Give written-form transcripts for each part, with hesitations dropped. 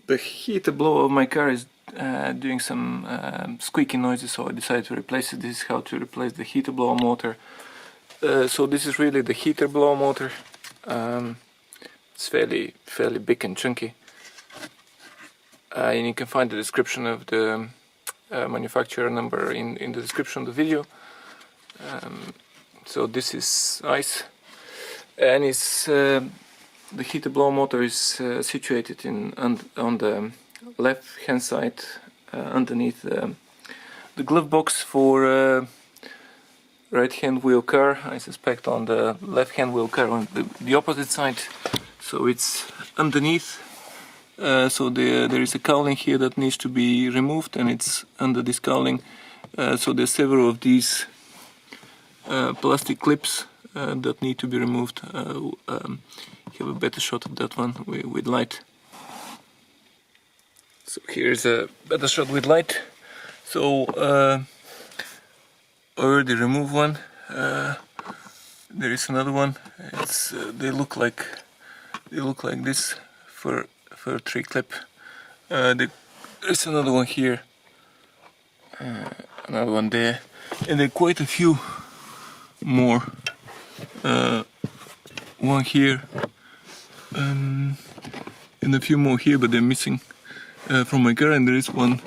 The heater blower of my car is doing some squeaky noises, so I decided to replace it. This is how to replace the heater blower motor. So this is really the heater blower motor. It's fairly big and chunky. And you can find the description of the manufacturer number in the description of the video. So this is nice, and it's the heater blower motor is situated on the left hand side underneath the glove box for right hand wheel car. I suspect on the left hand wheel car on the opposite side, so it's underneath. So there is a cowling here that needs to be removed, and it's under this cowling. So there's several of these plastic clips that need to be removed. Have a better shot of that one with light. So here's a better shot with light. So already removed one. There is another one. It's they look like this for a tree clip. There's another one here, another one there, and there are quite a few more. One here, and a few more here, but they're missing from my car. And there is one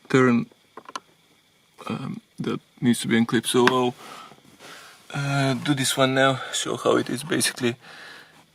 turn that needs to be unclipped. So I'll do this one now, show how it is. Basically,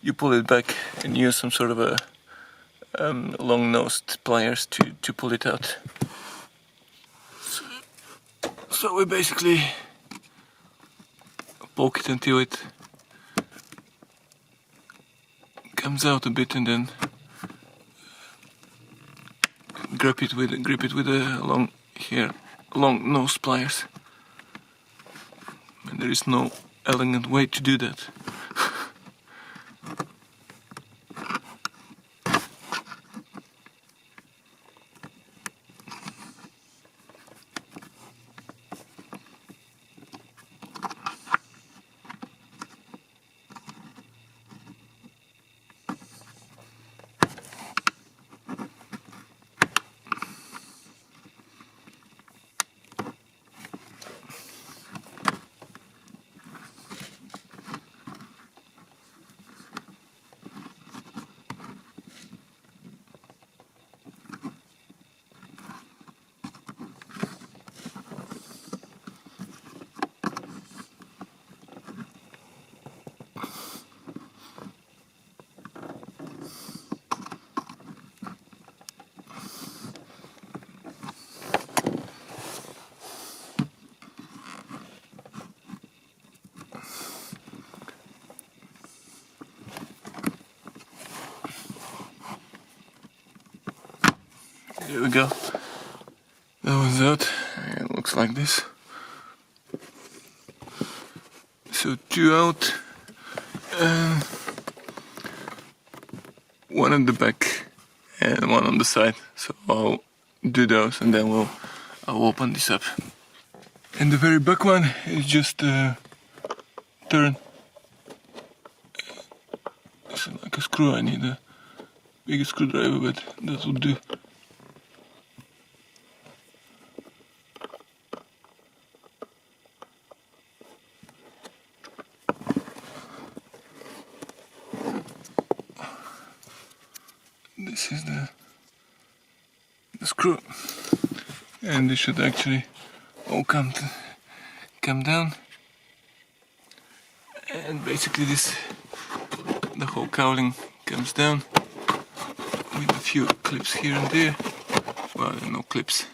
you pull it back and use some sort of a long-nosed pliers to pull it out. So we basically poke it until it comes out a bit, and then grip it with a long nose pliers. And there is no elegant way to do that. There we go. That one's out. It looks like this. So two out, one on the back and one on the side. So I'll do those, and then I'll open this up. And the very back one is just turn. It's like a screw. I need a bigger screwdriver, but that will do. This is the screw, and this should actually all come down, and basically the whole cowling comes down with a few clips here and there. Well, there are no clips,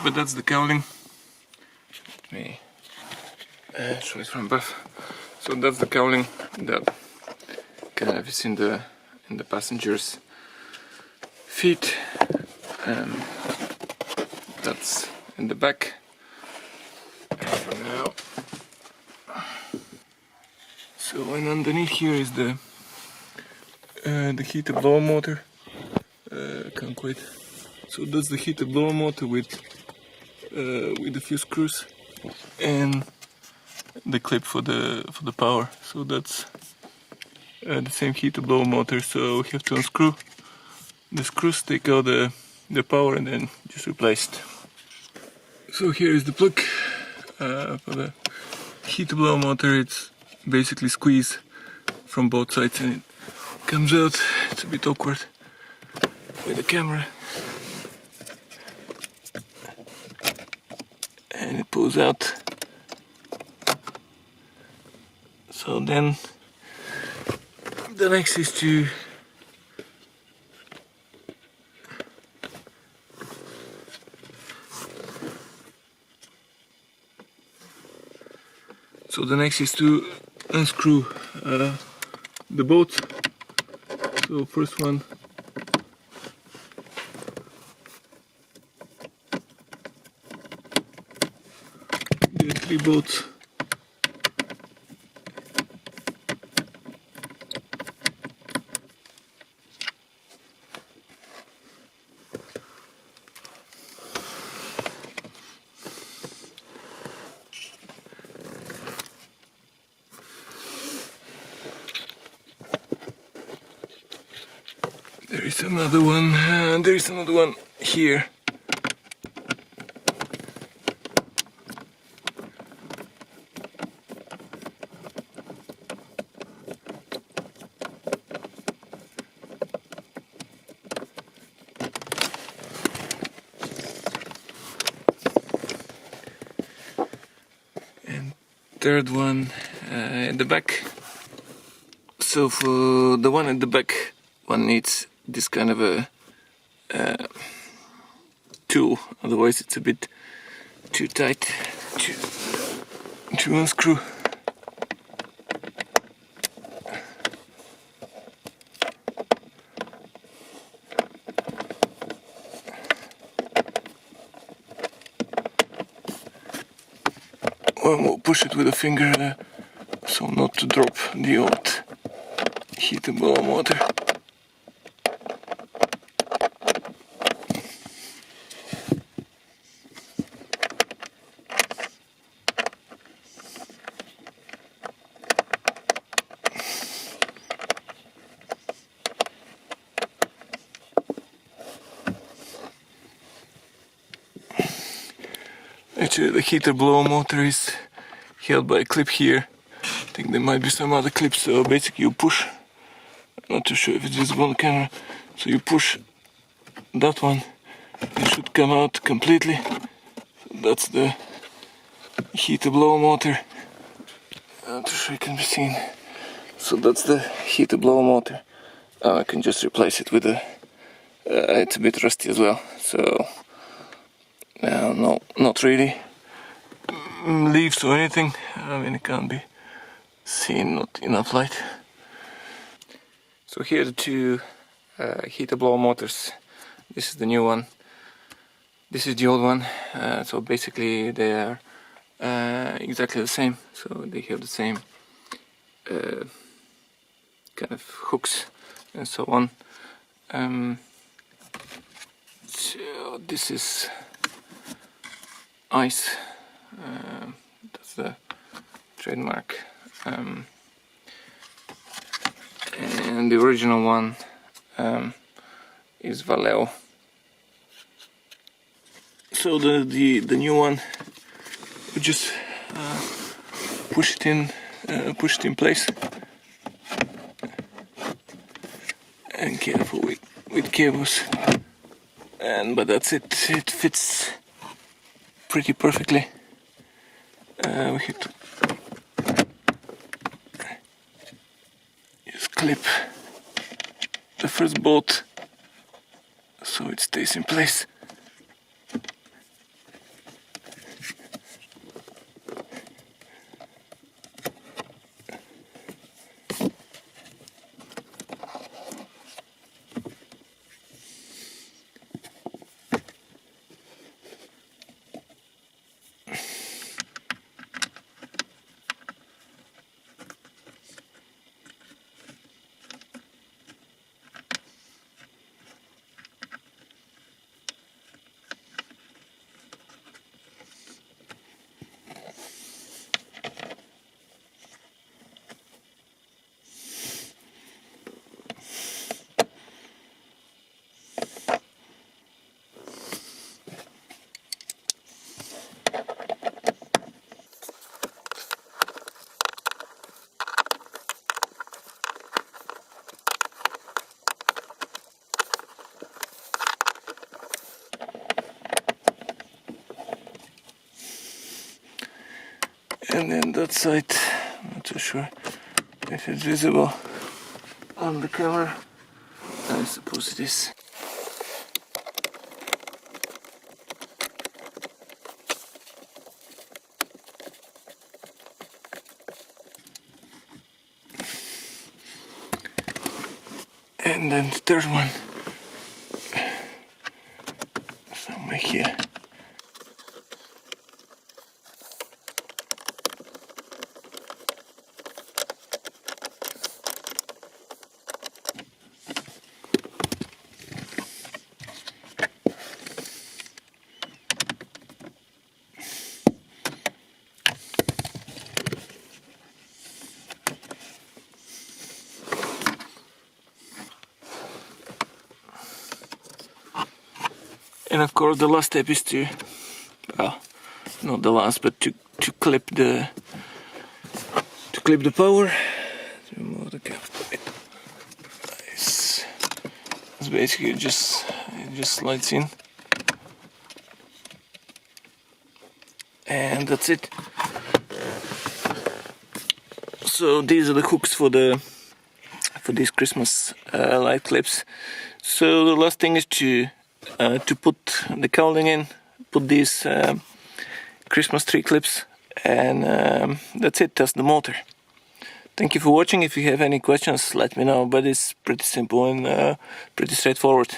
but that's the cowling. Let me show it from above. So that's the cowling that kind of is in the passenger's feet. That's in the back. And now, so and underneath here is the heater blower motor. Can't quite. So that's the heater blower motor with a few screws and the clip for the power. So that's the same heater blower motor, so we have to unscrew the screws, take out the power, and then just replace it. So here is the plug for the heater blower motor. It's basically squeezed from both sides and it comes out. It's a bit awkward with the camera. And it pulls out. So then the next is to unscrew the bolt. So first one, there are 3 bolts. There is another one, and there is another one here. And third one at the back. So for the one at the back, one needs this kind of a tool, otherwise it's a bit too tight to unscrew. One will push it with a finger so not to drop the old heater blower motor. Actually, the heater blower motor is held by a clip here. I think there might be some other clips, so basically you push, I'm not too sure if it's visible on the camera, so you push that one, it should come out completely. So that's the heater blower motor. I'm not too sure it can be seen. So that's the heater blower motor. I can just replace it with a, it's a bit rusty as well, so no, not really leaves or anything. I mean, it can't be seen, not enough light. So here are the 2 heater blower motors. This is the new one, this is the old one. So basically they are exactly the same, so they have the same kind of hooks and so on. So this is ice, that's the trademark, and the original one is Vallejo. So the new one, we just push it in place, and careful with cables, but that's it. It fits pretty perfectly. We have to just clip the first bolt so it stays in place. And then that side, not too sure if it's visible on the camera. I suppose it is. And then the third one, somewhere here. And of course the last step is to, well, not the last, but to clip the power. To remove the cap. It's basically it just slides in, and that's it. So these are the hooks for these Christmas light clips. So the last thing is to put the cowling in, put these Christmas tree clips, and that's it, that's the motor. Thank you for watching. If you have any questions, let me know, but it's pretty simple and pretty straightforward.